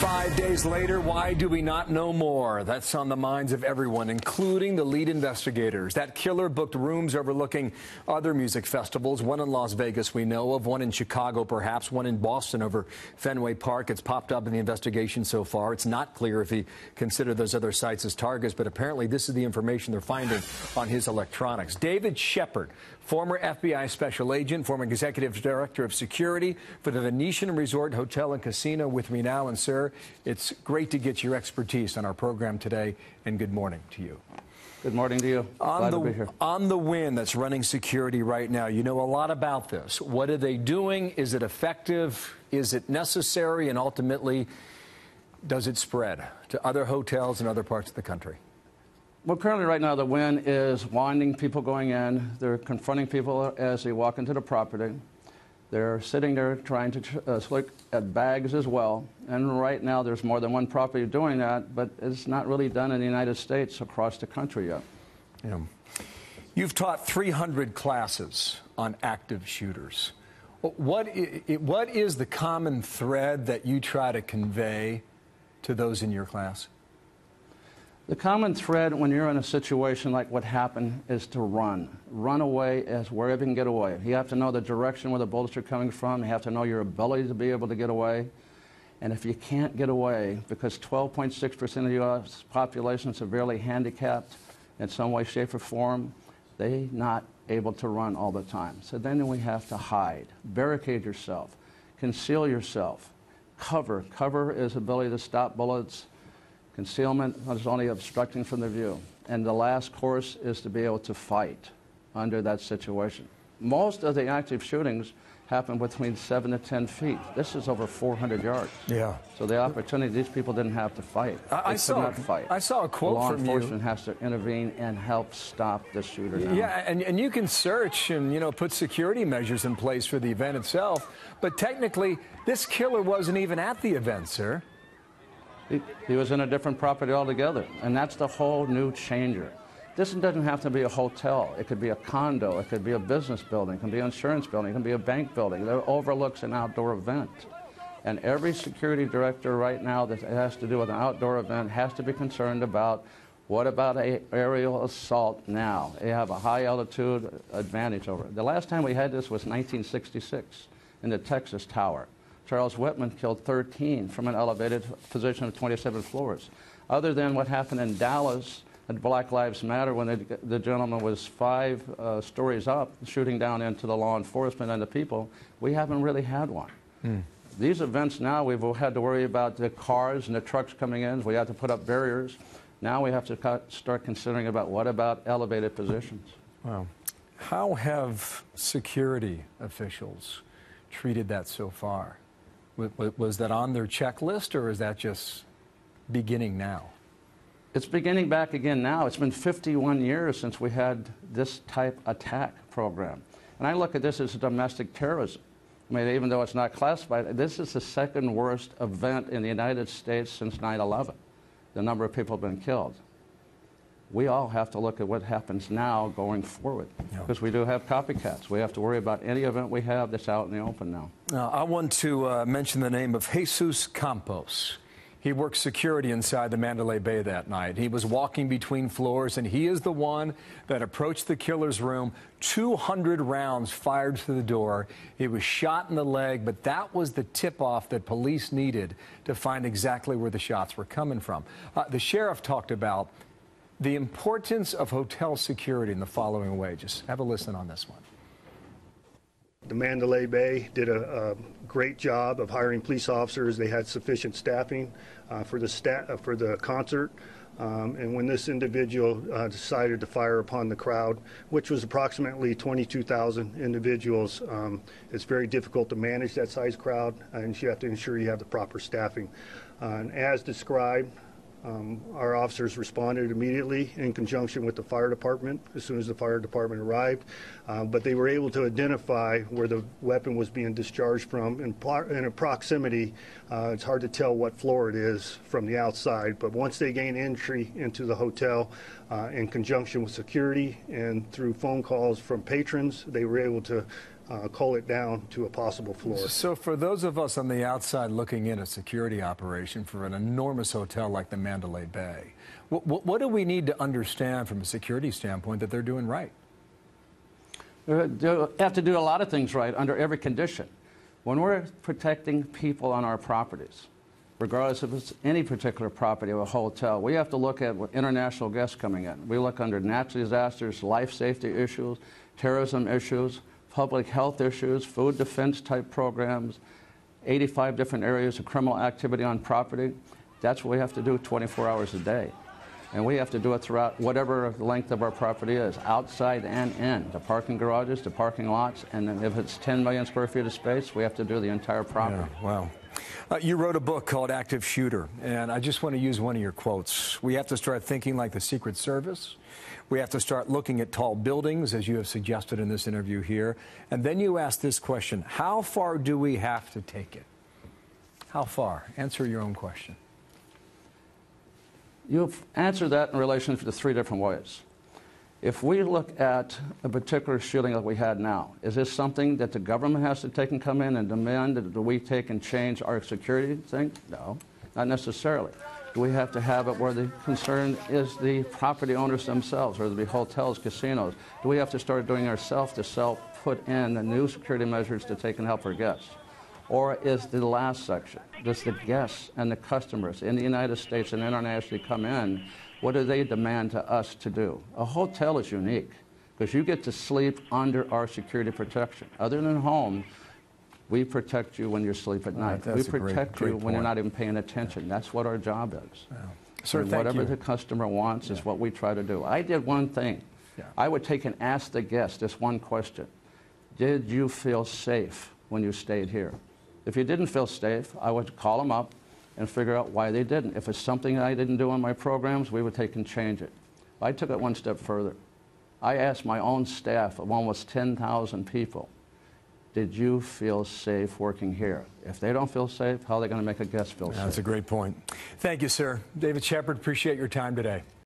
5 days later, why do we not know more? That's on the minds of everyone, including the lead investigators. That killer booked rooms overlooking other music festivals, one in Las Vegas we know of, one in Chicago perhaps, one in Boston over Fenway Park. It's popped up in the investigation so far. It's not clear if he considered those other sites as targets, but apparently this is the information they're finding on his electronics. David Shepard, former FBI special agent, former executive director of security for the Venetian Resort Hotel and Casino, with me now. And sir, it's great to get your expertise on our program today, and good morning to you. Good morning to you. Glad to be here. On the Wynn that's running security right now, you know a lot about this. What are they doing? Is it effective? Is it necessary? And ultimately, does it spread to other hotels in other parts of the country? Well, currently right now the Wynn is winding people going in. They're confronting people as they walk into the property. They're sitting there trying to look at bags as well. And right now there's more than one property doing that, but it's not really done in the United States across the country yet. Yeah. You've taught 300 classes on active shooters. What is the common thread that you try to convey to those in your class? The common thread when you're in a situation like what happened is to run. Run away as wherever you can get away. You have to know the direction where the bullets are coming from. You have to know your ability to be able to get away. And if you can't get away, because 12.6% of the U.S. population is severely handicapped in some way, shape, or form, they're not able to run all the time. So then we have to hide, barricade yourself, conceal yourself, cover. Cover is ability to stop bullets. Concealment is only obstructing from the view. And the last course is to be able to fight under that situation. Most of the active shootings happen between 7 to 10 feet. This is over 400 yards. Yeah. So the opportunity, these people didn't have to fight. I saw a quote law from you. Law enforcement has to intervene and help stop the shooter now. Yeah, and you can search and, you know, put security measures in place for the event itself. But technically, this killer wasn't even at the event, sir. He was in a different property altogether, and that's the whole new changer. This doesn't have to be a hotel. It could be a condo. It could be a business building. It can be an insurance building. It can be a bank building. It overlooks an outdoor event. And every security director right now that has to do with an outdoor event has to be concerned about, what about an aerial assault now? They have a high altitude advantage over it. The last time we had this was 1966 in the Texas Tower. Charles Whitman killed 13 from an elevated position of 27 floors. Other than what happened in Dallas at Black Lives Matter when the gentleman was 5 stories up shooting down into the law enforcement and the people, we haven't really had one. These events now, we've had to worry about the cars and the trucks coming in. We have to put up barriers. Now we have to start considering about what about elevated positions. Wow. How have security officials treated that so far? Was that on their checklist, or is that just beginning now? It's beginning back again now. It's been 51 years since we had this type attack program. And I look at this as domestic terrorism. I mean, even though it's not classified, this is the second worst event in the United States since 9/11. The number of people have been killed. We all have to look at what happens now going forward, because we do have copycats. We have to worry about any event we have that's out in the open now. I want to mention the name of Jesus Campos. He worked security inside the Mandalay Bay that night. He was walking between floors, and he is the one that approached the killer's room. 200 rounds fired through the door. He was shot in the leg, but that was the tip-off that police needed to find exactly where the shots were coming from. The sheriff talked about the importance of hotel security in the following way. Just have a listen on this one. The Mandalay Bay did a great job of hiring police officers. They had sufficient staffing for the concert. And when this individual decided to fire upon the crowd, which was approximately 22,000 individuals, it's very difficult to manage that size crowd, and you have to ensure you have the proper staffing. And as described, our officers responded immediately in conjunction with the fire department as soon as the fire department arrived, but they were able to identify where the weapon was being discharged from. In a proximity, it's hard to tell what floor it is from the outside, but once they gained entry into the hotel in conjunction with security and through phone calls from patrons, they were able to cull it down to a possible floor. So for those of us on the outside looking in a security operation for an enormous hotel like the Mandalay Bay, what do we need to understand from a security standpoint that they're doing right? They have to do a lot of things right under every condition. When we're protecting people on our properties, regardless if it's any particular property or a hotel, we have to look at international guests coming in. We look under natural disasters, life safety issues, terrorism issues, public health issues, food defense type programs, 85 different areas of criminal activity on property. That's what we have to do 24 hours a day. And we have to do it throughout whatever length of our property is, outside and in, the parking garages, the parking lots, and then if it's 10 million square feet of space, we have to do the entire property. Yeah, wow. You wrote a book called Active Shooter, and I just want to use one of your quotes. We have to start thinking like the Secret Service. We have to start looking at tall buildings, as you have suggested in this interview here. And then you ask this question, how far do we have to take it? How far? Answer your own question. You've answered that in relation to 3 different ways. If we look at a particular shooting that we had now, is this something that the government has to take and come in and demand that we take and change our security thing? No, not necessarily. Do we have to have it where the concern is the property owners themselves, or the hotels, casinos? Do we have to start doing ourselves to put in the new security measures to take and help our guests? Or is the last section, does the guests and the customers in the United States and internationally come in, what do they demand to us to do? A hotel is unique because you get to sleep under our security protection. Other than home, we protect you when you sleep at night. We protect you when you're not even paying attention. That's what our job is. Wow. Sir, whatever the customer wants is what we try to do. I did one thing. I would take and ask the guest this one question. Did you feel safe when you stayed here? If you didn't feel safe, I would call them up and figure out why they didn't. If it's something I didn't do on my programs, we would take and change it. I took it one step further. I asked my own staff of almost 10,000 people, did you feel safe working here? If they don't feel safe, how are they going to make a guest feel safe? That's a great point. Thank you, sir. David Shepard, appreciate your time today.